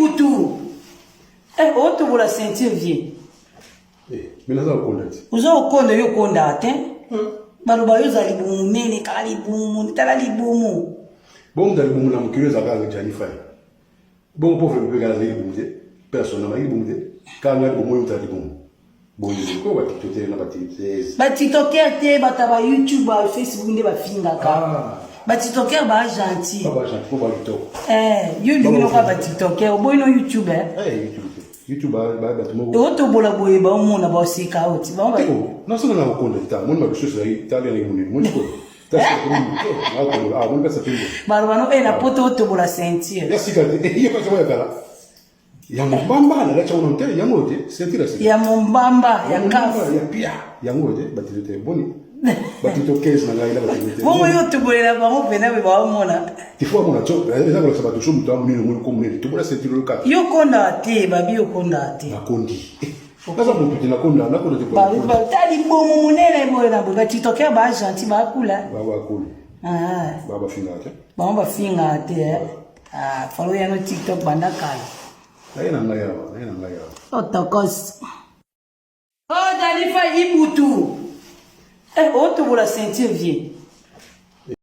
ibutu. Eh, autre pour la ceinture vie. Eh, mais là ça on dit. Vous avez connu yo konda te. Maluba yo zali bumu nene kali bumu, tala li bumu. Bon dans le bumu na mukiro za ka jani fay. Bon pauvre be ga li bumu te. Personne na li bumu te. Ka na bumu yo tali bumu. Bon ni ko ba titote na batite. Ba titoker te bataba YouTube ba Facebook nde ba finga ka. Ba titoker ba gentil. Ba gentil ko ba to. Yo lingi no ba titoker, o boy no YouTube YouTube. YouTube ba tumo. E auto bola boy ba mona ba sika oti. Ba ba. Non solo na konda ta, mon ma kushusha Italia ni mon ko. Ta ko ah mon ka sa pingo. Barubano na poto auto bola sentir. Ya sika iyo ka sawa kala. Ya mbamba na lacha uno nte ya ngote, sentira sika. Ya mbamba ya kafu. Ya pia. Ya ngote batitote boni. Batito case na ngaila batitote. Bongo auto bola ba mo pena ba mona. Tifo mona cho, eza ko sabato shumu to amuni no ko munene. To bola sentira lo ka. Yo konda te, babi yo konda te. Na kondi. Kaza mutu tina konda na konda te ko. Ba tali bomo munene boy na ba titoker ba gentil ba kula. Ba kula. Baba finga te. Ba finga te. Follow ya no TikTok banda kala. Naina ngaya. Otokos. Oh, Dalifa ibutu. Eh, autre pour la ceinture vie.